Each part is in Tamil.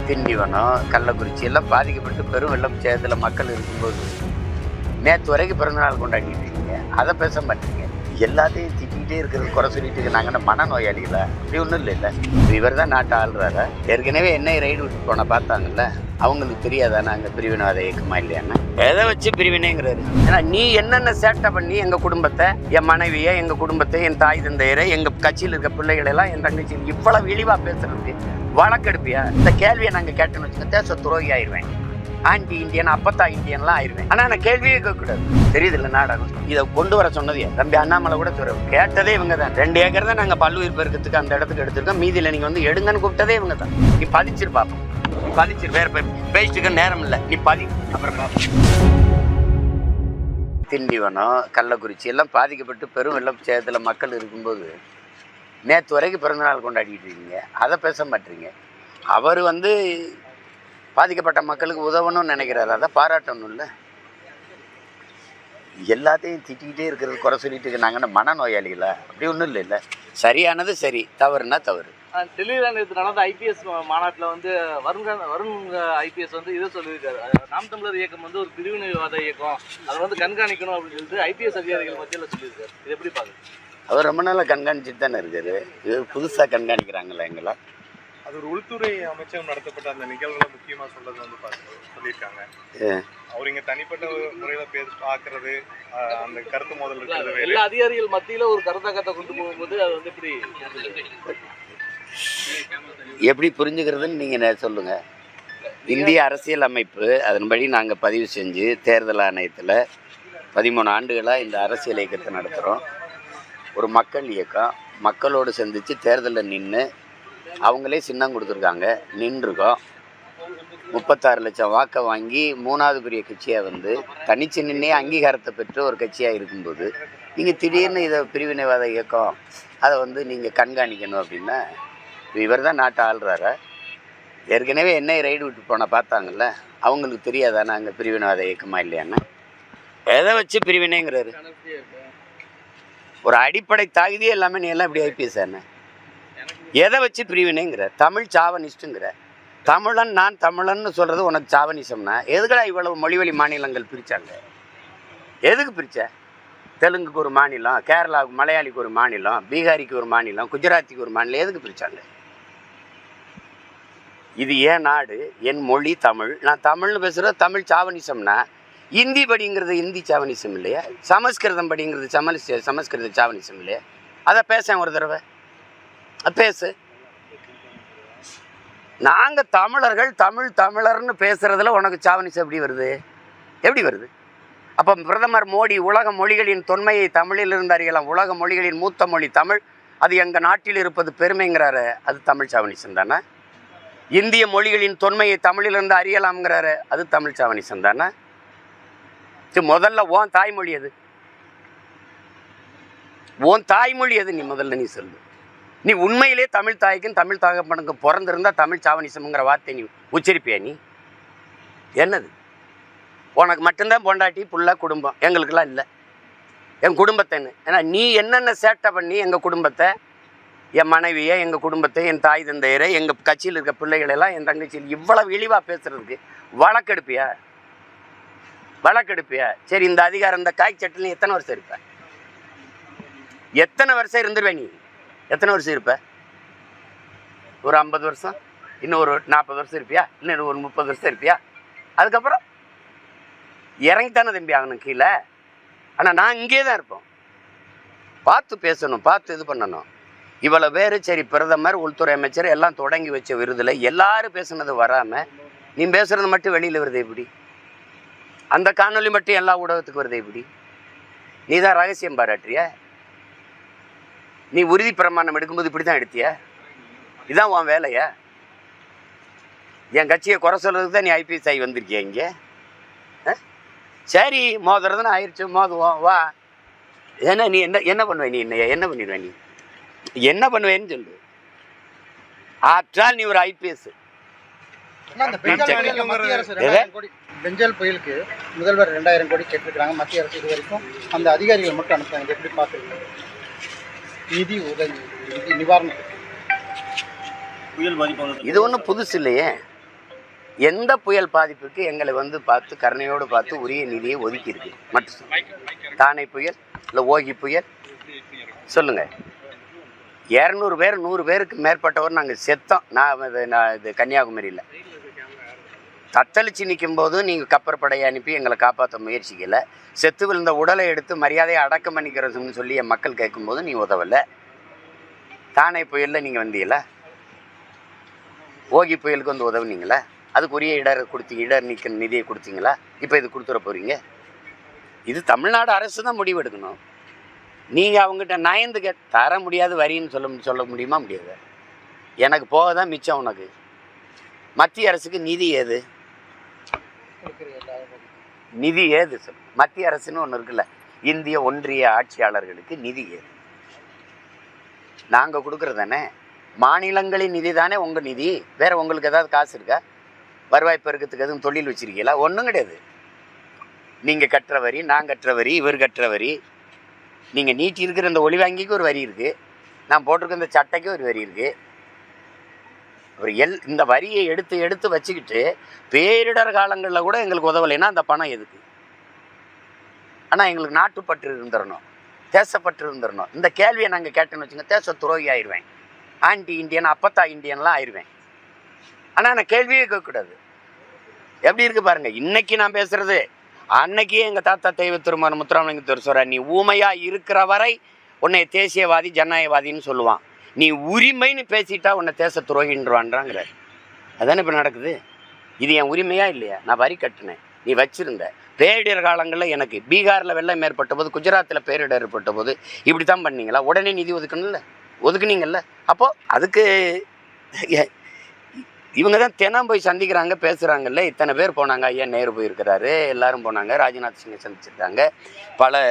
திண்டிவனம், கள்ளக்குறிச்சி எல்லாம் பாதிக்கப்பட்டு பெரும் வெள்ளம் சேதத்தில் மக்கள் இருக்கும்போது நேற்று வரைக்கும் பிறந்தநாள் கொண்டாடிட்டு இருக்கீங்க. அதை பேச மாட்டீங்க. எல்லாத்தையும் திட்டிகிட்டே இருக்கிறது, குறை சொல்லிட்டு நாங்கள் மனநோயாளிகளா? அப்படி ஒன்றும் இல்லை. இவர் தான் நாட்டை ஆள்றாரா? ஏற்கனவே என்னை ரைடு விட்டு போன பார்த்தாங்கல்ல, அவங்களுக்கு தெரியாதா நாங்கள் பிரிவினவாத இயக்கமா இல்லையான்னு? எதை வச்சு பிரிவினைங்கிறாரு? ஏன்னா நீ என்னென்ன சேட்டை பண்ணி எங்கள் குடும்பத்தை, என் மனைவியை, எங்கள் குடும்பத்தை, என் தாய் தந்தையரை, எங்கள் கட்சியில் இருக்க பிள்ளைகளெல்லாம், என் தங்கச்சி இவ்வளவு இழிவாக பேசுறதுக்கு வழக்கெடுப்பியா? இந்த கேள்வியை நாங்கள் கேட்டோன்னு வச்சுக்க தேச துரோகி ஆயிடுவேன், ஆன்டி இந்தியன், அப்பத்தா இந்தியன்லாம் ஆயிடுவேன். ஆனால் நான் கேள்வியே கேட்கக்கூடாது. தெரியுது இல்லை நாடகம்? இதை கொண்டு வர சொன்னது தம்பி அண்ணாமலை கூட கேட்டதே இவங்க தான். 2 ஏக்கர் தான் நாங்கள் பல்லுயிர் பெருக்கத்துக்கு அந்த இடத்துக்கு எடுத்துருக்கோம். மீதியில் நீங்கள் வந்து எடுங்கன்னு கூப்பிட்டதே இவங்க தான். நீ பதிச்சிரு பார்ப்போம், நீ பதிச்சிரு. வேற பேசிட்டுக்க நேரம் இல்லை, நீ பதி, அப்புறம் பார்ப்போம். திண்டிவனம், கள்ளக்குறிச்சி எல்லாம் பாதிக்கப்பட்டு பெரும் வெள்ளம் சேதத்தில் மக்கள் இருக்கும்போது நேற்று வரைக்கும் பிறந்தநாள் கொண்டாடிட்டு இருக்கீங்க. அதை பேச மாட்டீங்க. அவர் வந்து பாதிக்கப்பட்ட மக்களுக்கு உதவணும்னு நினைக்கிறாரு, அதை பாராட்டணும் இல்லை. எல்லாத்தையும் திட்டிகிட்டே இருக்கிறது, குறை சொல்லிட்டு நாங்கள் மனநோயாளிகளா? அப்படி ஒன்றும் இல்லை. சரியானது சரி, தவறுனா தவறு. டெல்லியில் நேற்று நடந்த ஐபிஎஸ் மாநாட்டில் வந்து வருண் ஐபிஎஸ் வந்து இதை சொல்லியிருக்காரு, நாம் தமிழர் இயக்கம் வந்து ஒரு பிரிவினைவாத இயக்கம், அதை வந்து கண்காணிக்கணும் அப்படின்னு சொல்லிட்டு ஐபிஎஸ் அதிகாரிகள் மத்தியில் சொல்லியிருக்காரு. இது எப்படி பார்க்குறது? அவர் ரொம்ப நாளாக கண்காணிச்சுட்டு தானே இருக்காரு. இது புதுசாக கண்காணிக்கிறாங்களா எங்களை? அது ஒரு உள்துறை அமைச்சகம் நடத்தப்பட்ட அந்த நிகழ்வுகளை முக்கியமாக சொல்றது வந்து சொல்லியிருக்காங்க. அவர் இங்கே தனிப்பட்ட முறையில் பார்க்கறது, அந்த கருத்து மோதல் இருக்கிறது. எல்லா அதிகாரிகள் மத்தியில் ஒரு கருத்தாக்கத்தை கொண்டு போகும்போது அது வந்து எப்படி புரிஞ்சுக்கிறதுன்னு நீங்கள் சொல்லுங்கள். இந்திய அரசியல் அமைப்பு அதன்படி நாங்கள் பதிவு செஞ்சு தேர்தல் ஆணையத்தில் 13 ஆண்டுகளாக இந்த அரசியல் இயக்கத்தை நடத்துகிறோம். ஒரு மக்கள் இயக்கம், மக்களோடு சந்தித்து தேர்தலில் நின்று அவங்களே சின்னம் கொடுத்துருக்காங்க, நின்றுருக்கோம். 36 லட்சம் வாக்கை வாங்கி 3வது பெரிய கட்சியாக வந்து தனிச்சு நின்னே அங்கீகாரத்தை பெற்று ஒரு கட்சியாக இருக்கும்போது நீங்கள் திடீர்னு இதை பிரிவினைவாத இயக்கம், அதை வந்து நீங்கள் கண்காணிக்கணும் அப்படின்னா இவர் தான் நாட்டை ஆள்றாரா? ஏற்கனவே என்னை ரைடு விட்டு போன பார்த்தாங்கல்ல, அவங்களுக்கு தெரியாதா நாங்கள் பிரிவினைவாத இயக்கமா இல்லையான்னு? எதை வச்சு பிரிவினைங்கிறாரு? ஒரு அடிப்படை தகுதியே எல்லாமே நீ எல்லாம் இப்படி ஐபிஎஸ் என்ன? எதை வச்சு பிரிவினைங்கிற? தமிழ் சாவனிஸ்ட்டுங்கிற. தமிழன், நான் தமிழன்னு சொல்கிறது உனக்கு சாவனிசம்னா எதுக்கடா இவ்வளவு மொழிவழி மாநிலங்கள் பிரித்தாங்க? எதுக்கு பிரித்த? தெலுங்குக்கு ஒரு மாநிலம், கேரளாவுக்கு மலையாளிக்கு ஒரு மாநிலம், பீகாரிக்கு ஒரு மாநிலம், குஜராத்திக்கு ஒரு மாநிலம், எதுக்கு பிரித்தாங்க? இது ஏன் நாடு, என் மொழி தமிழ், நான் தமிழ்னு பேசுகிறது தமிழ் சாவனிசம்னா இந்தி படிங்கிறது இந்தி சாவனிசம் இல்லையா? சமஸ்கிருதம் படிங்கிறது சமஸ்கிருத சாவனிசம் இல்லையா? அதை பேச ஒரு தடவை பேசு. நாங்கள் தமிழர்கள் தமிழர்னு பேசுகிறதுல உனக்கு சாவனிசம் எப்படி வருது? எப்படி வருது? அப்போ பிரதமர் மோடி உலக மொழிகளின் தொன்மையை தமிழிலிருந்து அறியலாம், உலக மொழிகளின் மூத்த மொழி தமிழ், அது எங்கள் நாட்டில் இருப்பது பெருமைங்கிறாரு, அது தமிழ் சாவனிசம் தானே? இந்திய மொழிகளின் தொன்மையை தமிழிலிருந்து அறியலாம்ங்கிறாரு, அது தமிழ் சாவனிசம் தானே? முதல்ல உன் தாய்மொழி எது? உன் தாய்மொழி எது? நீ முதல்ல நீ சொல்லு. நீ உண்மையிலே தமிழ் தாய்க்கும் தமிழ் தகப்பனுக்கும் பிறந்திருந்தா தமிழ் சாவனிசம்ங்கிற வார்த்தை நீ உச்சரிப்பியா? நீ என்னது? உனக்கு மட்டும்தான் பொண்டாட்டி புள்ள குடும்பம், எங்களுக்கெல்லாம் இல்லை. என் குடும்பத்தைன்னு ஏன்னா நீ என்னென்ன சேட்டை பண்ணி எங்கள் குடும்பத்தை, என் மனைவியை, எங்கள் குடும்பத்தை, என் தாய் தந்தையரை, எங்கள் கட்சியில் இருக்க பிள்ளைகளெல்லாம், என் தங்கச்சியில் இவ்வளவு இழிவாக பேசுறதுக்கு வழக்கெடுப்பியா? வழக்கெடுப்பியா? சரி, இந்த அதிகாரம், இந்த காய் சட்டில் எத்தனை வருஷம் இருப்ப? எத்தனை வருஷம் இருந்துருவேன்? நீ எத்தனை வருஷம் இருப்ப? ஒரு 50 வருஷம், இன்னும் ஒரு 40 வருஷம் இருப்பியா? இன்னும் ஒரு 30 வருஷம் இருப்பியா? அதுக்கப்புறம் இறங்கித்தானே தம்பி ஆகணும் கீழே. ஆனால் நான் இங்கே தான் இருப்போம். பார்த்து பேசணும், பார்த்து இது பண்ணணும். இவ்வளோ பேர் சரி, பிரதமர், உள்துறை அமைச்சர் எல்லாம் தொடங்கி வச்ச விருதில் எல்லாரும் பேசுனது வராமல் நீ பேசுகிறது மட்டும் வெளியில் வருது எப்படி? அந்த காணொலி மட்டும் எல்லா ஊடகத்துக்கு வருது எப்படி? நீ தான் ரகசியம் பாராட்டுறிய? நீ உறுதி பிரமாணம் எடுக்கும்போது இப்படி தான் எடுத்திய? இதுதான் உன் வேலையா? என் கட்சியை குறை சொல்கிறதுக்கு தான் நீ ஐபிஎஸ் ஆகி வந்திருக்கிய இங்கே? சரி, மோதுறதுன்னு ஆயிடுச்சு, மோதுவோம் வா. ஏன்னா நீ என்ன பண்ணுவேன்? நீ என்ன பண்ணிடுவேன்? நீ என்ன பண்ணுவேன்னு சொல்லு. ஆற்றால் நீ ஒரு ஐபிஎஸ். பெஞ்சல் புயலுக்கு முதல்வர் 2000 கோடி கேட்டிருக்கிறாங்க. மத்திய அரசு இது வரைக்கும் அந்த அதிகாரிகள் மட்டும் அனுப்புறாங்க. எப்படி பார்க்குறீங்க? நிதி உதவி, நிதி நிவாரணத்துக்கு இது ஒன்றும் புதுசு இல்லையே. எந்த புயல் பாதிப்புக்கு எங்களை வந்து பார்த்து கருணையோடு பார்த்து உரிய நிதியை ஒதுக்கி இருக்கு மட்டும் தானே புயல் இல்லை ஓகி புயல் சொல்லுங்கள். 200 பேர் 100 பேருக்கு மேற்பட்டவர் நாங்கள் செத்தோம். நான் இது கன்னியாகுமரியில் தத்தளிச்சு நிற்கும் போது நீங்கள் கப்பற்படையை அனுப்பி எங்களை காப்பாற்ற முயற்சிக்கலை. செத்து விழுந்த உடலை எடுத்து மரியாதையை அடக்கம் பண்ணிக்கிறோம்னு சொல்லி என் மக்கள் கேட்கும்போது நீ உதவலை. தானே புயலில் நீங்கள் வந்தீங்களா? ஓகி புயலுக்கு வந்து உதவுனீங்களா? அதுக்கு உரிய இடர் நீக்க நிதியை கொடுத்தீங்களா? இப்போ இது கொடுத்துட போகிறீங்க. இது தமிழ்நாடு அரசு தான் முடிவு எடுக்கணும். நீங்கள் அவங்ககிட்ட நயந்து தர முடியாது வரின்னு சொல்ல முடியுமா? முடியாது. எனக்கு போக தான் மிச்சம். உனக்கு மத்திய அரசுக்கு நிதி ஏது? நிதி ஏது சொல். மத்திய அரசுன்னு ஒன்று இருக்குல்ல, இந்திய ஒன்றிய ஆட்சியாளர்களுக்கு நிதி ஏது? நாங்கள் கொடுக்குறது தானே. மாநிலங்களின் நிதி தானே உங்கள் நிதி. வேறு உங்களுக்கு ஏதாவது காசு இருக்கா? வருவாய் பெருக்கத்துக்கு எதுவும் தொழில் வச்சுருக்கீங்களா? ஒன்றும் கிடையாது. நீங்கள் கட்டுற வரி, நான் கட்டுற வரி, இவர் கட்டுற வரி. நீங்கள் நீட்டி இருக்கிற இந்த ஒளி வாங்கிக்கு ஒரு வரி இருக்குது, நான் போட்டிருக்க இந்த சட்டைக்கு ஒரு வரி இருக்குது. அப்புறம் இந்த வரியை எடுத்து வச்சுக்கிட்டு பேரிடர் காலங்களில் கூட எங்களுக்கு உதவலைன்னா அந்த பணம் எதுக்கு? ஆனால் எங்களுக்கு நாட்டுப்பற்று இருந்துடணும், தேசப்பற்று இருந்துடணும். இந்த கேள்வியை நாங்கள் கேட்டேன்னு வச்சுங்க, தேச துரோகி ஆயிடுவேன், ஆன்டி இண்டியன் அப்பத்தா இண்டியன்லாம் ஆயிடுவேன். ஆனால் நான் கேள்வியே கேட்கக்கூடாது. எப்படி இருக்குது பாருங்கள். இன்றைக்கி நான் பேசுகிறது அன்னைக்கே எங்கள் தாத்தா தெய்வ திருமணம் முத்துராமலிங்கத்தூர் சொல்கிறார், நீ ஊமையாக இருக்கிற வரை உன்னை தேசியவாதி ஜனநாயகவாதின்னு சொல்லுவான், நீ உரிமைன்னு பேசிட்டா உன்னை தேச துரோகின்றான்றாங்கிறார். அதானே இப்போ நடக்குது. இது என் உரிமையா இல்லையா? நான் வரி கட்டினேன், நீ வச்சுருந்த. பேரிடர் காலங்களில் எனக்கு பீகாரில் வெள்ளம் ஏற்பட்ட போது, குஜராத்தில் பேரிடர் ஏற்பட்ட போது இப்படி தான் பண்ணீங்களா? உடனே நிதி ஒதுக்குனீங்கல்ல. அப்போது அதுக்கு இவங்க தான் தினம் போய் சந்திக்கிறாங்க, பேசுகிறாங்கல்ல. இத்தனை பேர் போனாங்க, ஐயா நேரு போயிருக்கிறாரு, எல்லாரும் போனாங்க, ராஜ்நாத் சிங்கை சந்திச்சிருக்காங்க, பல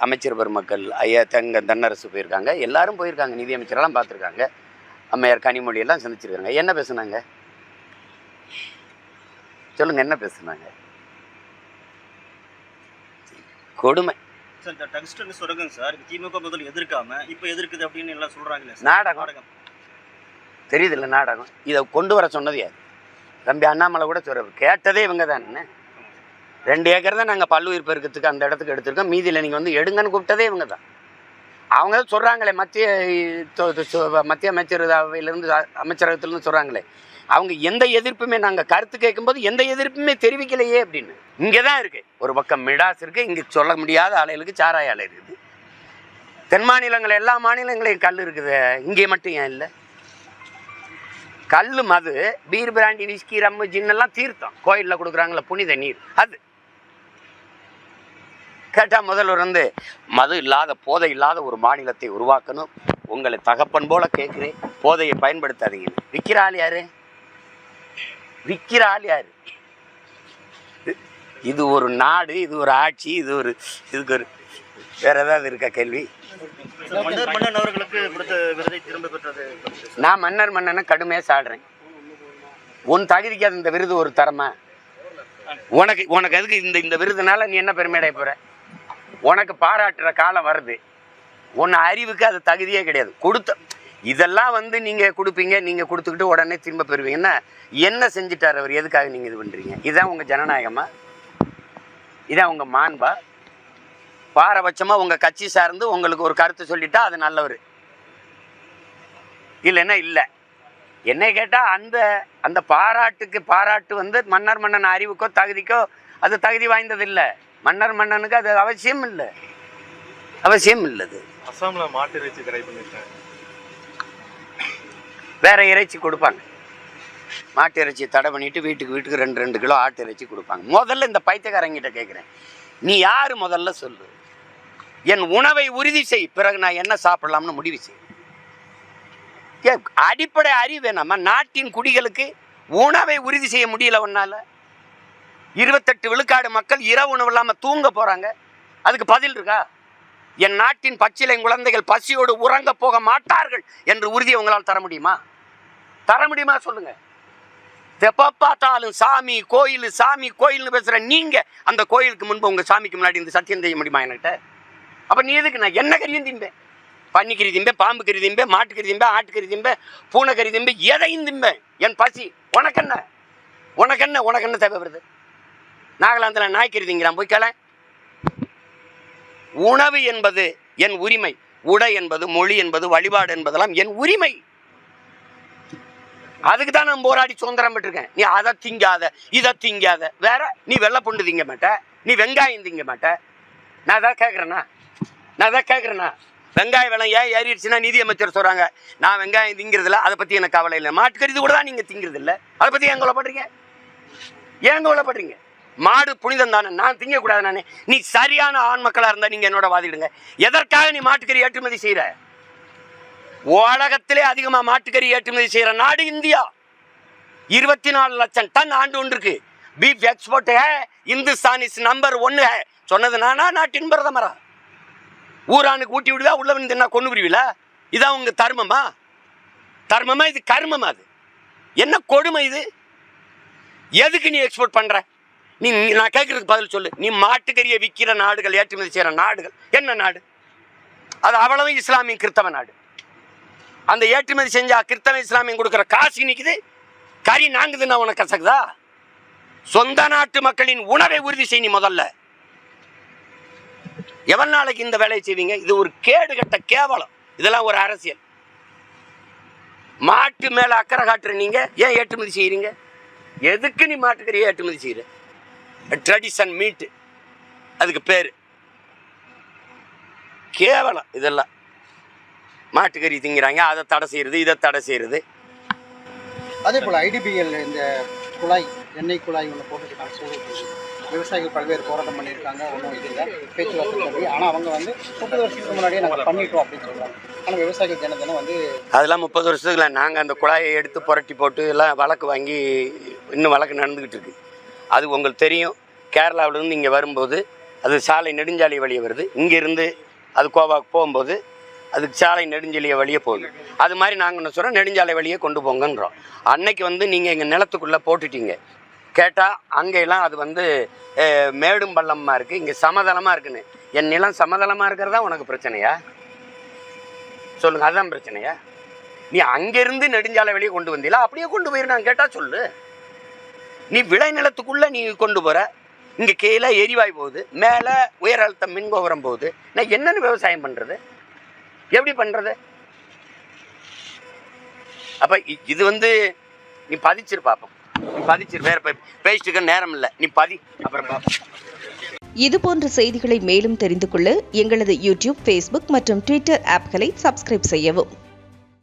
அமைச்சர் பெருமக்கள், ஐயா தன்னரசு போயிருக்காங்க, எல்லாரும் போயிருக்காங்க, நிதி அமைச்சரெல்லாம் பார்த்துருக்காங்க, அம்மையார் கனிமொழியெல்லாம் சந்திச்சிருக்காங்க. என்ன பேசுனாங்க சொல்லுங்கள், என்ன பேசுனாங்க? கொடுமை. சார் டங்ஸ்டன் சுரங்கம் சார் திமுக முதல் எதிர்க்காம இப்போ எதிர்க்குது அப்படின்னு எல்லாம் சொல்கிறாங்களே. நாடகம் தெரியுதில்ல, நாடகம். இதை கொண்டு வர சொன்னது யார்? தம்பி அண்ணாமலை கூட சொல்கிறார், கேட்டதே இவங்க தானே. 2 ஏக்கர் தான் நாங்கள் பல்லுயிர் பெருக்கத்துக்கு அந்த இடத்துக்கு எடுத்திருக்கோம், மீதியில் நீங்கள் வந்து எடுங்கன்னு கூப்பிட்டதே இவங்க தான். அவங்க தான் சொல்கிறாங்களே, மத்திய அமைச்சரவையிலேருந்து அமைச்சரகத்திலேருந்து சொல்கிறாங்களே, அவங்க எந்த எதிர்ப்புமே, நாங்கள் கருத்து கேட்கும்போது எந்த எதிர்ப்புமே தெரிவிக்கலையே அப்படின்னு. இங்கே தான் இருக்குது. ஒரு பக்கம் மிடாஸ் இருக்குது, இங்கே சொல்ல முடியாத ஆலைகளுக்கு சாராய ஆலை இருக்குது. தென் மாநிலங்கள் எல்லா மாநிலங்களையும் கல் இருக்குது, இங்கே மட்டும் ஏன் இல்லை? கல், மது, பீர், பிராண்டி, விஸ்கி, ரம்மு, ஜின்னெல்லாம் தீர்த்தம் கோயிலில் கொடுக்குறாங்களே புனித நீர். அது கேட்டால் முதல்வர் வந்து மது இல்லாத போதை இல்லாத ஒரு மாநிலத்தை உருவாக்கணும், உங்களை தகப்பன் போல கேட்குறேன், போதையை பயன்படுத்தாதீங்க. விற்கிற ஆள் யாரு? இது ஒரு நாடு, இது ஒரு ஆட்சி, இதுக்கு ஒரு வேற ஏதாவது இருக்கா கேள்வி? மன்னர் அவர்களுக்கு கொடுத்த விருதை திரும்ப பெற்றது. நான் மன்னனை கடுமையாக சாடுறேன். உன் தகுதிக்கு அது இந்த விருது ஒரு தரமா? உனக்கு எதுக்கு இந்த விருதுனால நீ என்ன பெருமையடைய போற? உனக்கு பாராட்டுற காலம் வருது, உன் அறிவுக்கு அது தகுதியே கிடையாது. இதெல்லாம் வந்து நீங்கள் கொடுப்பீங்க, நீங்கள் கொடுத்துக்கிட்டு உடனே திரும்ப பெறுவீங்கன்னா என்ன செஞ்சுட்டார் அவர்? எதுக்காக நீங்கள் இது பண்ணுறீங்க? இதுதான் உங்கள் ஜனநாயகமா? இதான் உங்கள் மாண்பா? பாரபட்சமாக உங்கள் கட்சி சார்ந்து உங்களுக்கு ஒரு கருத்து சொல்லிட்டா அது நல்லவர், இல்லைன்னா இல்லை. என்னை கேட்டால் அந்த பாராட்டு வந்து மன்னன் அறிவுக்கோ தகுதிக்கோ அது தகுதி வாய்ந்தது இல்லை. மன்னனுக்கு அது அவசியம் இல்லை. அது அசாமில் மாட்டு இறைச்சி தடை பண்ணியிருக்காங்க, வேற இறைச்சி கொடுப்பாங்க. மாட்டு இறைச்சி தடை பண்ணிட்டு வீட்டுக்கு 2 கிலோ ஆட்டு இறைச்சி கொடுப்பாங்க. முதல்ல இந்த பைத்தியக்காரங்கிட்ட கேட்குறேன், நீ யார் முதல்ல சொல்லு. என் உணவை உறுதி செய், பிறகு நான் என்ன சாப்பிடலாம்னு முடிவு செய். அடிப்படை அறிவு வேணாமா? நாட்டின் குடிகளுக்கு உணவை உறுதி செய்ய முடியல உன்னால. 28 விழுக்காடு மக்கள் இரவு உணவு இல்லாமல் தூங்க போறாங்க. அதுக்கு பதில் இருக்கா? என் நாட்டின் பச்சிலை குழந்தைகள் பசியோடு உறங்க போக மாட்டார்கள் என்று உறுதியை உங்களால் தர முடியுமா சொல்லுங்க. எப்போ பார்த்தாலும் சாமி கோயில்னு பேசுற நீங்க அந்த கோயிலுக்கு முன்பு உங்க சாமிக்கு முன்னாடி இந்த சத்தியம் செய்ய முடியுமா என்கிட்ட? அப்ப நீ எதுக்கு? நான் என்ன கறியும் திம்பேன், பன்னிக்கறி திம்பேன், பாம்பு கறி திம்பேன், மாட்டுக்கறி திம்பேன், ஆட்டுக்கறி திம்பேன், பூனைக்கறி திம்பேன், எதையும் திம்பேன். என் பசி உனக்கு என்ன? உனக்கு என்ன தேவைப்படுது? நாகாலாந்தில் நாய்க்கறி திங்கிறான், போய் கேள. உணவு என்பது என் உரிமை, உடை என்பது, மொழி என்பது, வழிபாடு என்பதெல்லாம் என் உரிமை. அதுக்கு தான் நான் போராடி சுதந்திரம் பெற்றிருக்கேன். நீ அதை திங்காத, இதை திங்காத, வேற நீ வெள்ளை பூண்டு திங்க மாட்ட, நீ வெங்காயம் திங்க மாட்ட. நான் தான் கேட்குறேன்னா வெங்காய விலை ஏன் ஏறிடுச்சுன்னா நிதியமைச்சர் சொல்கிறாங்க நான் வெங்காயம் திங்கிறதில்ல, அதை பற்றி எனக்கு கவலை இல்லை. மாட்டுக்கறி கூட தான் நீங்கள் திங்கிறது இல்லை, அதை பற்றி ஏன் கவலைப்படுறீங்க? மாடு புனிதம் தானே, நான் திங்கக்கூடாது நானே. நீ சரியான ஆண் மக்களாக இருந்தால் நீங்கள் என்னோட வாதிடுங்க. எதற்காக நீ மாட்டுக்கறி ஏற்றுமதி செய்கிற? உலகத்திலே அதிகமாக மாட்டுக்கறி ஏற்றுமதி செய்கிற நாடு இந்தியா. 24 லட்சம் டன் ஆண்டு ஒன்று இருக்கு. Beef export Hindustan is number 1 சொன்னது நானா, நாட்டின் பிரதமரா? ஊரானுக்கு ஊட்டி விடுவா, உள்ள வந்து என்ன கொண்டு புரிவில? இதான் உங்க தர்மமா? இது கர்மமா? அது என்ன கொடுமை இது? எதுக்கு நீ எக்ஸ்போர்ட் பண்ற? நான் கேட்கறதுக்கு பதில் சொல்லு. நீ மாட்டுக்கறியை விற்கிற நாடுகள், ஏற்றுமதி செய்கிற நாடுகள் என்ன நாடு? அது அவ்வளவு இஸ்லாமிய கிறிஸ்தவ நாடு. அந்த ஏற்றுமதி செஞ்சா கிறிஸ்தவ இஸ்லாமியம் கொடுக்குற காசு நிற்குது, கறி நாங்குதுன்னா உனக்கு கசக்குதா? சொந்த நாட்டு மக்களின் உணவை உறுதி செய்ய முதல்ல. எவ்வளவு நாளைக்கு இந்த வேலையை செய்வீங்க? இது ஒரு கேடுகட்ட கேவலம். இதெல்லாம் ஒரு அரசியல். மாட்டு மேல அக்கறை காட்டுற நீங்க ஏன் ஏற்றுமதி செய்யறீங்க? எதுக்கு நீ மாட்டுக்கறியை ஏற்றுமதி செய்யற? ட்ரெடிஷன் மீட்டு அதுக்கு பேரு. கேவலம் இதெல்லாம். மாட்டுக்கறி திங்கிறாங்க, அதை தடை செய்யறது, இதை தடை செய்யறது. அதே போல் IDBL இந்த குழாய், எண்ணெய் குழாய் ஒன்று போட்டுருக்காங்க. சூழல் விவசாயிகள் பல்வேறு போராட்டம் பண்ணியிருக்காங்க. ஒன்றும் இது இல்லை, பேச்சுவார்த்தை. ஆனால் அவங்க வந்து 30 வருஷத்துக்கு முன்னாடியே நாங்கள் பண்ணிட்டோம் அப்படின்னு சொல்கிறாங்க. ஆனால் விவசாயிகள் தினம் வந்து அதெல்லாம் 30 வருஷத்துக்குல நாங்கள் அந்த குழாயை எடுத்து புரட்டி போட்டு எல்லாம் வழக்கு வாங்கி இன்னும் வழக்கு நடந்துக்கிட்டு இருக்கு. அது உங்களுக்கு தெரியும். கேரளாவிலேருந்து இங்கே வரும்போது அது சாலை நெடுஞ்சாலை வழியே வருது. இங்கேருந்து அது கோவாக்கு போகும்போது அதுக்கு சாலை நெடுஞ்சாலை வழியே போகுது. அது மாதிரி நாங்கள் என்ன சொல்கிறோம், நெடுஞ்சாலை வழியே கொண்டு போங்கன்றோம். அன்னைக்கு வந்து நீங்கள் எங்கள் நிலத்துக்குள்ளே போட்டுட்டீங்க. கேட்டால் அங்கெல்லாம் அது வந்து மேடும் பள்ளமாக இருக்குது, இங்கே சமதளமாக இருக்குன்னு. என் நிலம் சமதளமாக இருக்கிறதா உனக்கு பிரச்சனையா? சொல்லுங்கள், அதுதான் பிரச்சனையா? நீ அங்கேருந்து நெடுஞ்சாலை வழியே கொண்டு வந்தீங்களா? அப்படியே கொண்டு போயிருந்தாங்க கேட்டால் சொல்லு. நீ விளை நிலத்துக்குள்ளே நீ கொண்டு போகிற. இங்கே கீழே எரிவாயு போகுது, மேலே உயர் அழுத்த மின்கோபுரம் போகுது. நான் என்னென்னு விவசாயம் பண்ணுறது? எப்படி பண்ணுறது? அப்போ இது வந்து நீ பதிச்சிரு பார்ப்போம். நீ பதிச்சிரு, வேற பேசிட்டு நேரம் இல்லை, நீ பதி, அப்புறம் பார்ப்போம். இதுபோன்ற செய்திகளை மேலும் தெரிந்து கொள்ள எங்களது யூடியூப், ஃபேஸ்புக் மற்றும் ட்விட்டர் ஆப்களை சப்ஸ்கிரைப் செய்யவும்.